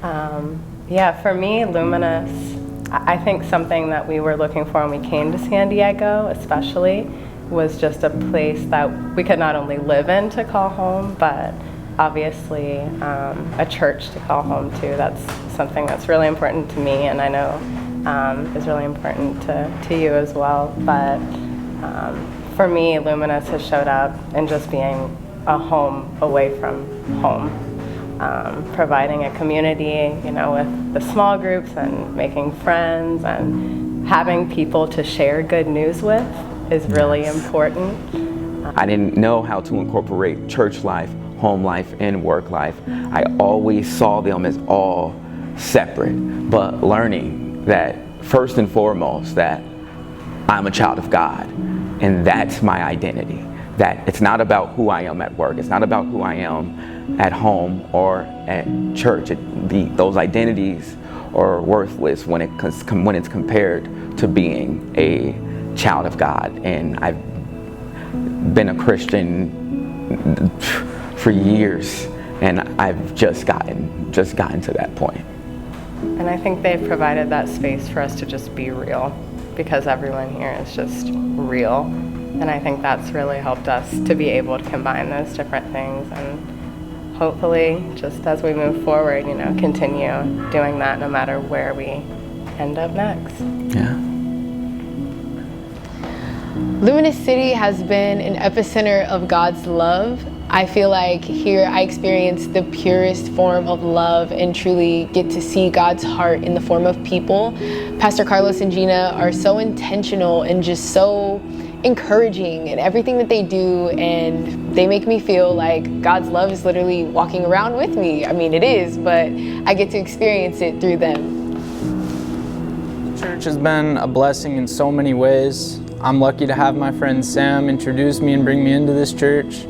Yeah, for me, Luminous, I think something that we were looking for when we came to San Diego, especially, was just a place that we could not only live in to call home, but obviously a church to call home to. That's something that's really important to me, and I know is really important to you as well. But for me, Luminous has showed up in just being a home away from home. Providing a community, with the small groups and making friends and having people to share good news with is really important. I didn't know how to incorporate church life, home life, and work life. I always saw them as all separate, but learning that first and foremost that I'm a child of God, and that's my identity. That it's not about who I am at work, it's not about who I am at home or at church. Those identities are worthless when it's compared to being a child of God. And I've been a Christian for years, and I've just gotten to that point. And I think they've provided that space for us to just be real, because everyone here is just real. And I think that's really helped us to be able to combine those different things, and hopefully, just as we move forward, continue doing that no matter where we end up next. Yeah. Luminous City has been an epicenter of God's love. I feel like here I experience the purest form of love and truly get to see God's heart in the form of people. Pastor Carlos and Gina are so intentional and just so encouraging in everything that they do, and they make me feel like God's love is literally walking around with me. I mean, it is, but I get to experience it through them. Church has been a blessing in so many ways. I'm lucky to have my friend Sam introduce me and bring me into this church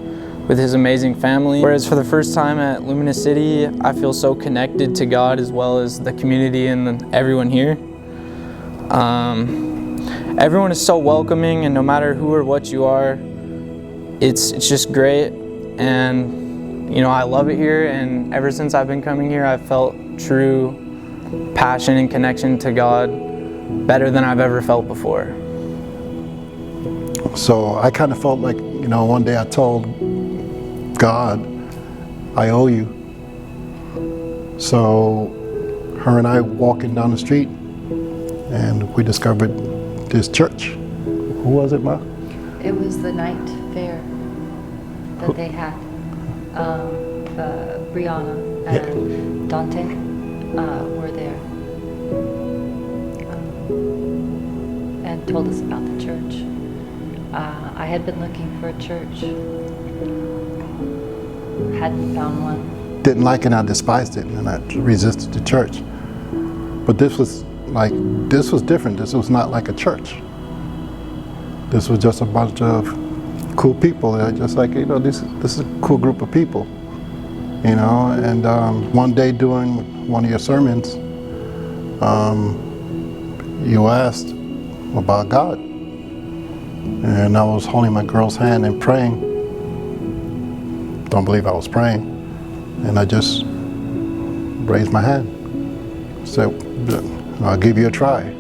with his amazing family. Whereas for the first time at Luminous City, I feel so connected to God as well as the community and everyone here. Everyone is so welcoming, and no matter who or what you are, it's just great. And I love it here, and ever since I've been coming here, I've felt true passion and connection to God better than I've ever felt before. So I kind of felt like, one day I told God, I owe you. So her and I walking down the street, and we discovered this church. Who was it, Ma? It was the night fair that they had. Brianna and Dante were there and told us about the church. I had been looking for a church, hadn't found one. Didn't like it, I despised it, and I resisted the church. But this was different. This was not like a church. This was just a bunch of cool people. Just like, this is a cool group of people. And one day during one of your sermons, you asked about God. And I was holding my girl's hand and praying. Don't believe I was praying. And I just raised my hand. Said, I'll give you a try.